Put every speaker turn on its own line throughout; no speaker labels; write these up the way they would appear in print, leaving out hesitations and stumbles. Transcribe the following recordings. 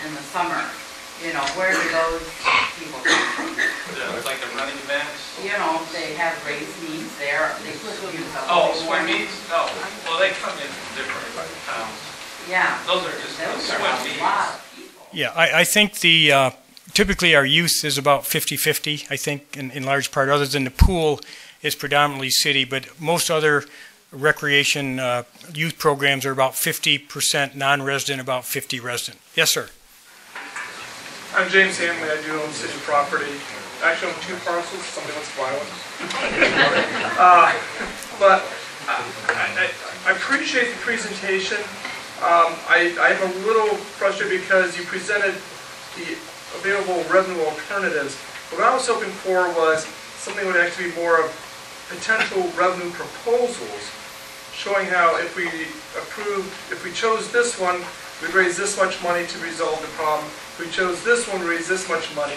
in the summer. You know, where do those people come from?
Like the running events?
You know, they have race meets there, they could use up.
Oh, swim meets? Oh, well, they come in from different towns.
Yeah.
Those are just
Those
swim
are a
meets.
lot of people.
Yeah, I think the typically our youth is about 50-50, I think, in large part, other than the pool is predominantly city, but most other recreation youth programs are about 50% non-resident, about 50 resident. Yes, sir.
I'm James Hanley. I do own city property. I actually own 2 parcels. Somebody wants to buy one. But I appreciate the presentation. I'm a little frustrated because you presented the available revenue alternatives. What I was hoping for was something that would actually be more of potential revenue proposals, showing how if we chose this one, we'd raise this much money to resolve the problem. If we chose this one, we'd raise this much money.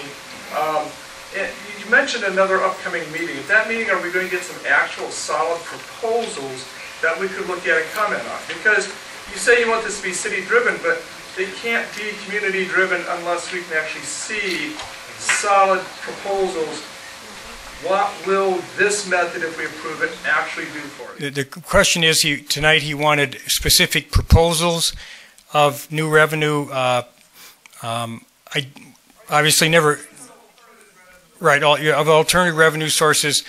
You mentioned another upcoming meeting. At that meeting, are we going to get some actual solid proposals that we could look at and comment on? Because you say you want this to be city-driven, but they can't be community-driven unless we can actually see solid proposals. What will this method, if we approve it, actually do for you?
The question is, tonight he wanted specific proposals of new revenue. I obviously never, right, of alternative revenue sources.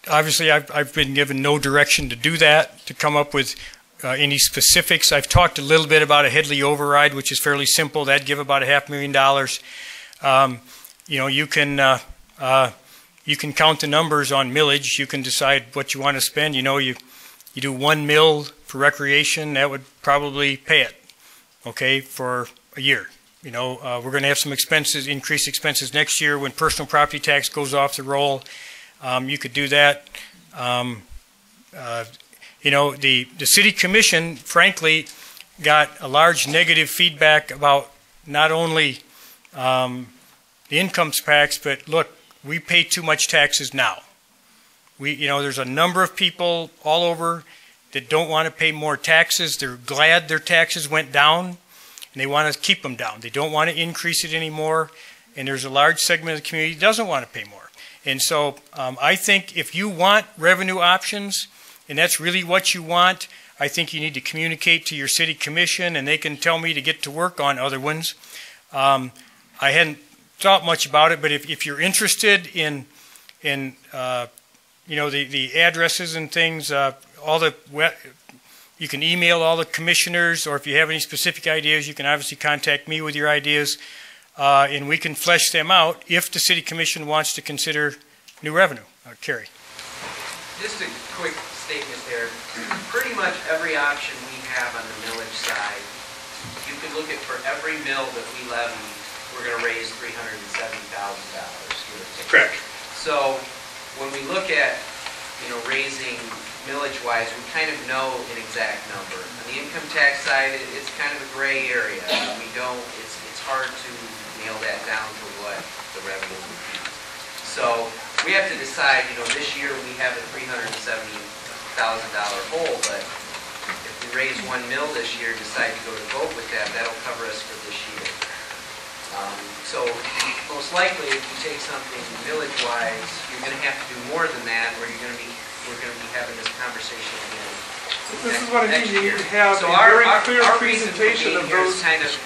Obviously I've been given no direction to do that, to come up with any specifics. I've talked a little bit about a Headley override, which is fairly simple. That'd give about $500,000. You know, you can count the numbers on millage. You can decide what you want to spend. You know, you do 1 mil for recreation, that would probably pay it, okay, for a year. You know, we're going to have some expenses, increased expenses next year when personal property tax goes off the roll. You could do that. You know, the city commission, frankly, got a large negative feedback about not only the income tax, but look, we pay too much taxes now. You know, there's a number of people all over that don't want to pay more taxes. They're glad their taxes went down, and they want to keep them down. They don't want to increase it anymore, and there's a large segment of the community that doesn't want to pay more. And so I think if you want revenue options, and that's really what you want, I think you need to communicate to your city commission, and they can tell me to get to work on other ones. I hadn't thought much about it, but if you're interested in you know, the addresses and things, you can email all the commissioners, or if you have any specific ideas, you can obviously contact me with your ideas, and we can flesh them out if the city commission wants to consider new revenue. Carrie.
Just a quick statement there. Pretty much every option we have on the millage side, you can look at for every mill that we levy, we're going to raise $370,000.
Correct.
So when we look at, you know, raising millage-wise, we kind of know an exact number. On the income tax side, it's kind of a gray area. We don't. It's hard to nail that down to what the revenue would be. So we have to decide. You know, this year we have a $370,000 hole, but if we raise 1 mil this year, decide to go to vote with that, that'll cover us for this year. So most likely, if you take something millage-wise, you're going to have to do more than that, or we're going to be having this conversation again.
This is what I mean. You need to have
So
a very clear presentation of those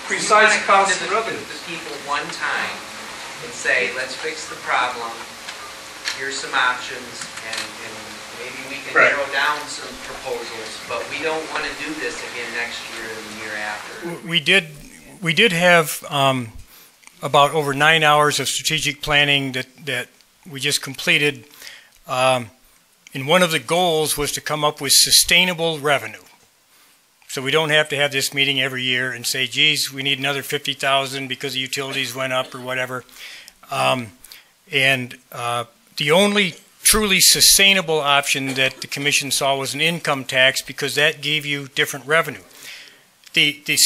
precise costs and revenue.
The people one time and say, let's fix the problem. Here's some options, and maybe we can narrow down some proposals. But we don't want to do this again next year and the year after.
We did have about over 9 hours of strategic planning that we just completed. And one of the goals was to come up with sustainable revenue. So we don't have to have this meeting every year and say, geez, we need another 50,000 because the utilities went up or whatever. The only truly sustainable option that the commission saw was an income tax, because that gave you different revenue. The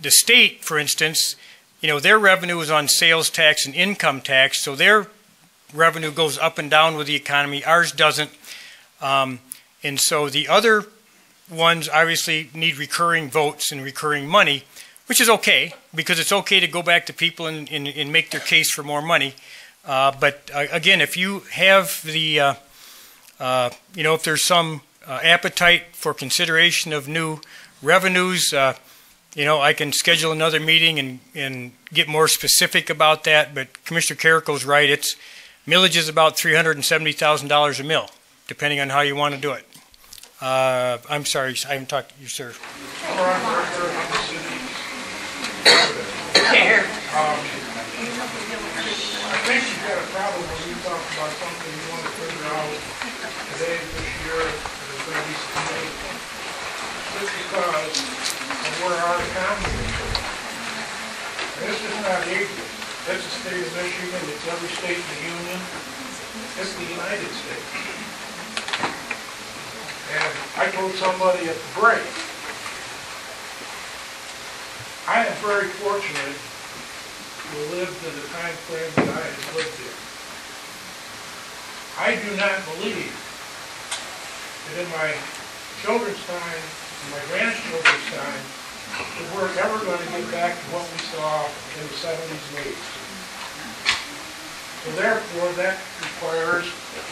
state, for instance, you know, their revenue is on sales tax and income tax, so their revenue goes up and down with the economy. Ours doesn't. And so the other ones obviously need recurring votes and recurring money, which is okay, because it's okay to go back to people and make their case for more money. But again, if you have the, if there's some appetite for consideration of new revenues, I can schedule another meeting and get more specific about that. But Commissioner Carrico's right. Millage is about $370,000 a mill, depending on how you want to do it. I'm sorry, I haven't talked to you, sir.
Here. I think you've got a problem when you talk about something you want to figure out today, this year, and it's going to be submitted. Just because of where our economy is. And this is not Adrian. It's the state of Michigan. It's every state in the Union. It's the United States. And I told somebody at the break, I am very fortunate to have lived in the time frame that I have lived in. I do not believe that in my children's time, in my grandchildren's time, that we're ever going to get back to what we saw in the 70s and 80s. So therefore, that requires,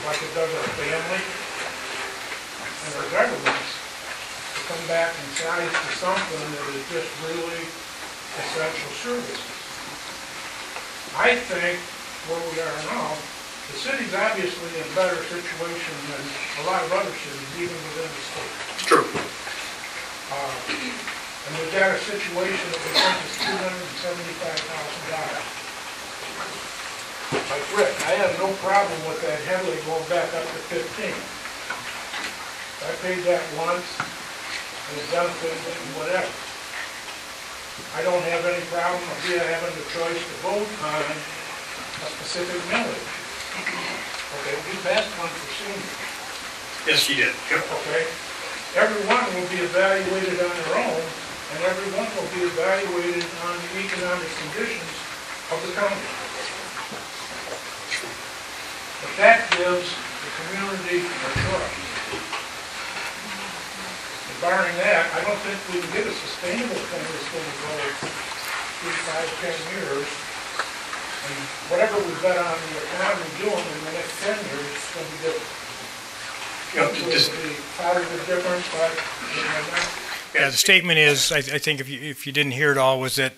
like it does our family and our governments, to come back and size to something that is just really essential services. I think where we are now, the city's obviously in a better situation than a lot of other cities, even within the state.
True.
And we've got a situation that we think is $275,000. Like Rick, I have no problem with that heavily going back up to 15. I paid that once, and it benefited me, whatever. I don't have any problem with having the choice to vote on a specific millage. Okay, we passed one for seniors.
Yes, you did. Yep.
Okay? Every one will be evaluated on their own, and every one will be evaluated on the economic conditions of the county. But that gives the community a choice. Barring that, I don't think we can get a sustainable thing that's going to go 3, 5, 10 years. And whatever we bet on the economy doing in the next 10 years is going to be different. It will be positive difference, but
yeah, the statement is, I think if you didn't hear it all, was that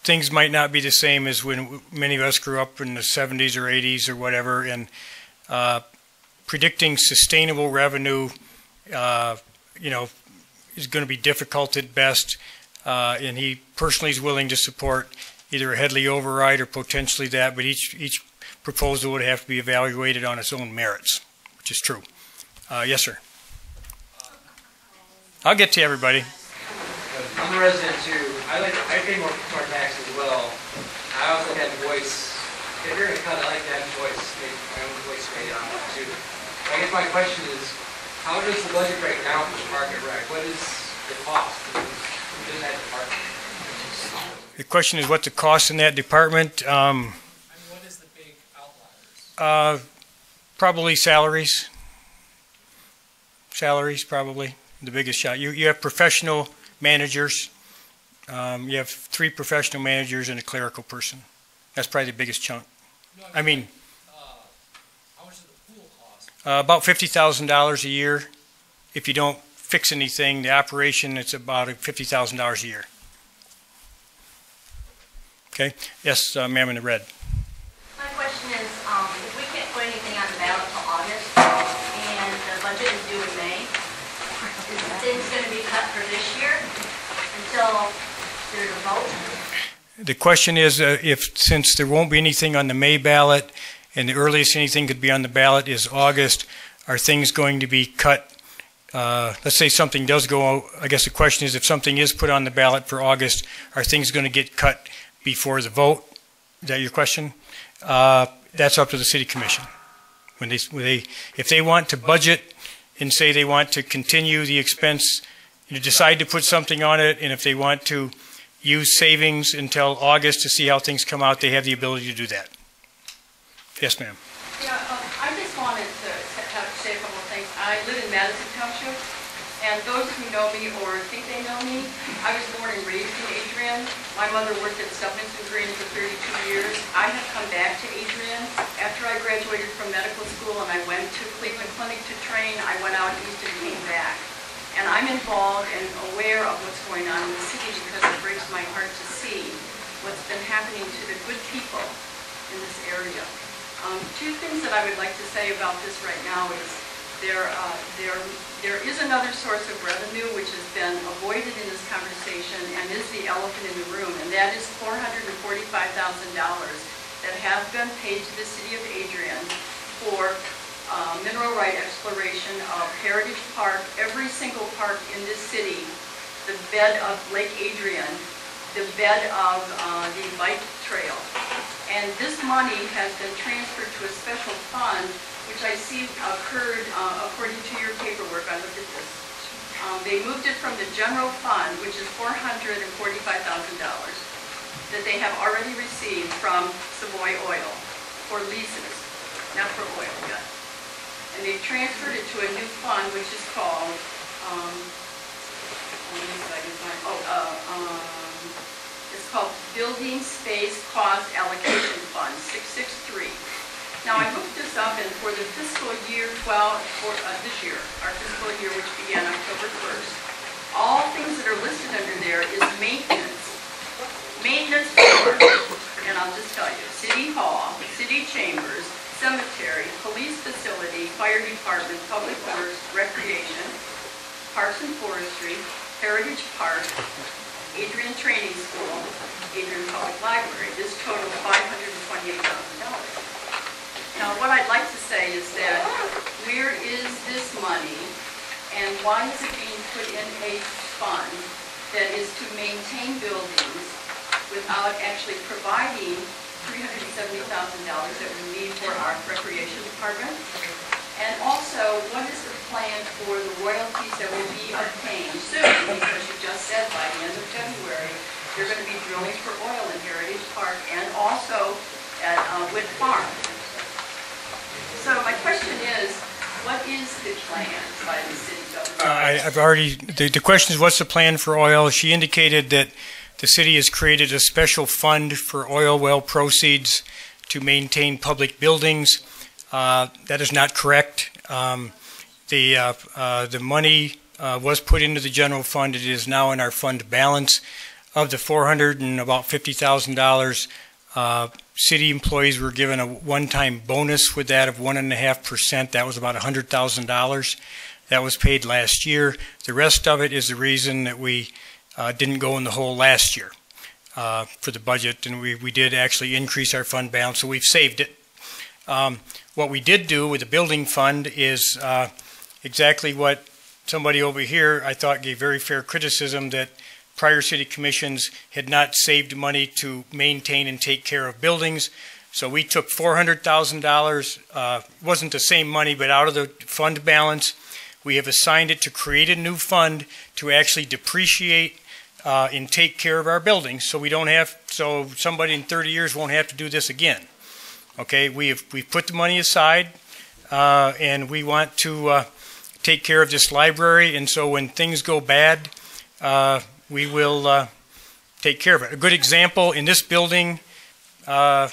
things might not be the same as when many of us grew up in the 70s or 80s or whatever, and predicting sustainable revenue is going to be difficult at best, and he personally is willing to support either a Headley override or potentially that, but each proposal would have to be evaluated on its own merits, which is true. Yes, sir. I'll get to everybody.
I'm a resident too. I pay more taxes as well. I also had voice. If you're gonna cut, I like to have voice, make my own voice made on it too. I guess my question is, how does the budget break down for the Park and Rec? What is the cost within that department?
The question is what the cost in that department.
What is the big outliers?
Probably salaries. Salaries, probably the biggest shot. You have professional managers. You have 3 professional managers and a clerical person. That's probably the biggest chunk.
No,
I mean,
how much does the pool cost?
about $50,000 a year. If you don't fix anything, the operation, it's about $50,000 a year. Okay. Yes, ma'am in the red.
My question is, if we can't put anything on the ballot till August, and the budget is due in May, is things going to be cut for this year until there's a vote?
The question is, since there won't be anything on the May ballot, and the earliest anything could be on the ballot is August, are things going to be cut? Let's say something does go, I guess the question is, if something is put on the ballot for August, are things going to get cut before the vote? Is that your question? That's up to the city commission. If they want to budget and say they want to continue the expense, decide to put something on it, and if they want to use savings until August to see how things come out, they have the ability to do that. Yes, ma'am.
Yeah, I just wanted to say a couple of things. I live in Madison County. know me or think they know me, I was born and raised in Adrian. My mother worked at Stubbins and Green for 32 years. I have come back to Adrian after I graduated from medical school and I went to Cleveland Clinic to train. I went out east and came back. And I'm involved and aware of what's going on in the city because it breaks my heart to see what's been happening to the good people in this area. Two things that I would like to say about this right now is there is another source of revenue which has been avoided in this conversation and is the elephant in the room, and that is $445,000 that have been paid to the city of Adrian for mineral right exploration of Heritage Park, every single park in this city, the bed of Lake Adrian, the bed of the bike trail. And this money has been transferred to a special fund which I see occurred according to your paperwork. I looked at this. They moved it from the general fund, which is $445,000, that they have already received from Savoy Oil for leases, not for oil yet. And they've transferred it to a new fund, which is called, it's called Building Space Cost Allocation Fund, 663. Now, I looked this up, and for the fiscal year this year, our fiscal year, which began October 1st, all things that are listed under there is maintenance. Maintenance for, and I'll just tell you, City Hall, City Chambers, Cemetery, Police Facility, Fire Department, Public Works, Recreation, Parks and Forestry, Heritage Park, Adrian Training School, Adrian Public Library. This totals $528,000. Now, what I'd like to say is that where is this money and why is it being put in a fund that is to maintain buildings without actually providing $370,000 that we need for our recreation department? And also, what is the plan for the royalties that will be obtained soon? Because you just said by the end of February, you're going to be drilling for oil in Heritage Park and also at Witt Farm. So my question is, what is the plan by the city government?
The question is, what's the plan for oil? She indicated that the city has created a special fund for oil well proceeds to maintain public buildings. That is not correct. The money was put into the general fund. It is now in our fund balance. Of the $450,000, city employees were given a one-time bonus with that of 1.5%. That was about $100,000. That was paid last year. The rest of it is the reason that we didn't go in the hole last year for the budget, and we did actually increase our fund balance, so we've saved it. What we did do with the building fund is exactly what somebody over here I thought gave very fair criticism, that prior city commissions had not saved money to maintain and take care of buildings. So we took $400,000, wasn't the same money, but out of the fund balance, we have assigned it to create a new fund to actually depreciate and take care of our buildings, so we don't have, so somebody in 30 years won't have to do this again. Okay, we've put the money aside, and we want to take care of this library, and so when things go bad, we will take care of it. A good example, in this building, all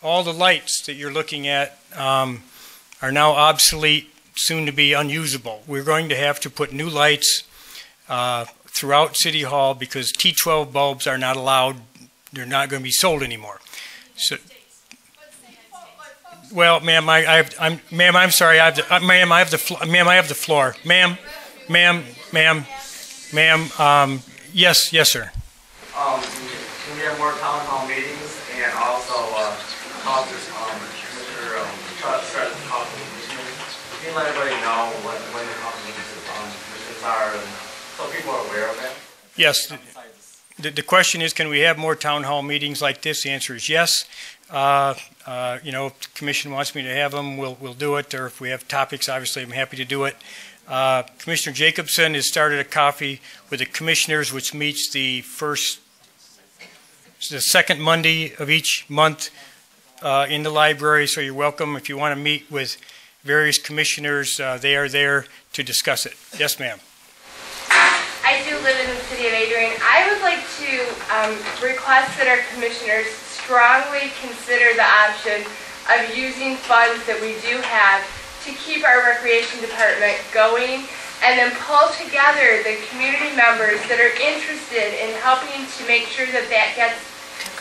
the lights that you're looking at are now obsolete, soon to be unusable. We're going to have to put new lights throughout City Hall because T12 bulbs are not allowed. They're not going to be sold anymore. So, well, ma'am, I'm sorry. I have the floor. Ma'am. Yes, sir.
Can we have more town hall meetings and also talk to Mr. Trust talking commissioners? Can you let everybody know when the commissions are, and so people are aware of it?
Yes. The question is, can we have more town hall meetings like this? The answer is yes. If the commission wants me to have them, we'll do it. Or if we have topics, obviously, I'm happy to do it. Commissioner Jacobson has started a coffee with the commissioners, which meets the second Monday of each month in the library. So you're welcome. If you want to meet with various commissioners, they are there to discuss it. Yes, ma'am.
live in the city of Adrian. I would like to request that our commissioners strongly consider the option of using funds that we do have to keep our recreation department going, and then pull together the community members that are interested in helping to make sure that that gets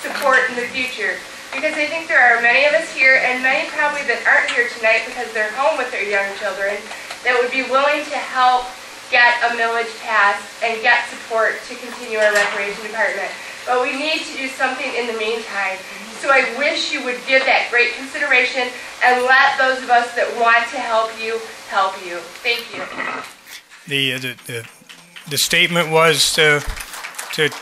support in the future. Because I think there are many of us here, and many probably that aren't here tonight because they're home with their young children, that would be willing to help get a millage passed and get support to continue our recreation department. But we need to do something in the meantime. So I wish you would give that great consideration and let those of us that want to help you, help you. Thank you.
The statement was to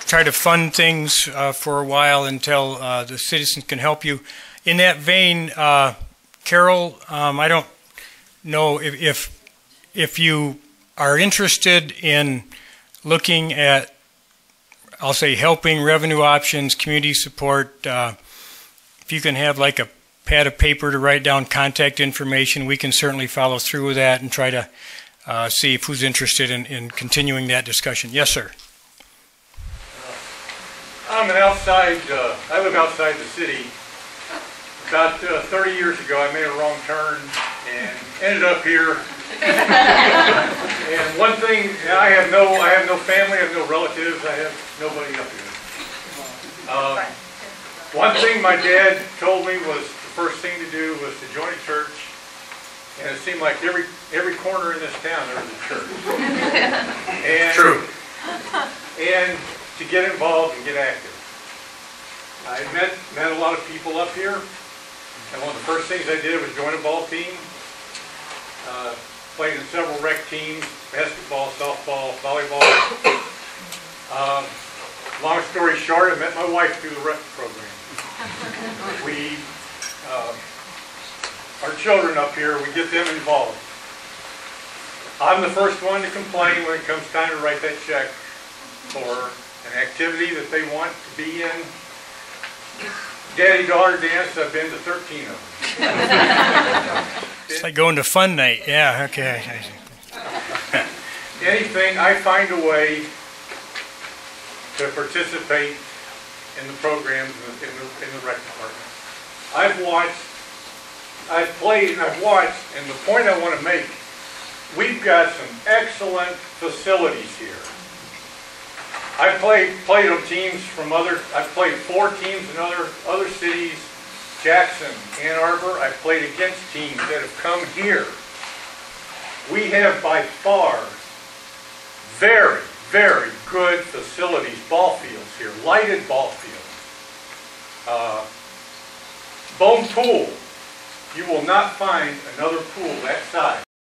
try to fund things for a while until the citizens can help you. In that vein, Carol, I don't know if you are interested in looking at, I'll say, helping revenue options, community support. If you can have like a pad of paper to write down contact information, we can certainly follow through with that and try to see if who's interested in continuing that discussion. Yes, sir.
I live outside the city. About 30 years ago, I made a wrong turn and ended up here. And one thing, I have no family, I have no relatives, I have nobody up here. One thing my dad told me was the first thing to do was to join a church, and it seemed like every corner in this town there was a church. And, true. And to get involved and get active. I met a lot of people up here, and one of the first things I did was join a ball team. Played in several rec teams, basketball, softball, volleyball. Long story short, I met my wife through the rec program. Our children up here, we get them involved. I'm the first one to complain when it comes time to write that check for an activity that they want to be in. Daddy-daughter dance, I've been to 13 of them.
It's like going to fun night. Yeah, okay.
Anything, I find a way to participate in the programs in the rec department. I've played and I've watched, and the point I want to make, we've got some excellent facilities here. I've played on teams from I've played 4 teams in other cities, Jackson, Ann Arbor. I've played against teams that have come here. We have by far very, very good facilities, ball fields here, lighted ball fields. Bone pool. You will not find another pool that size.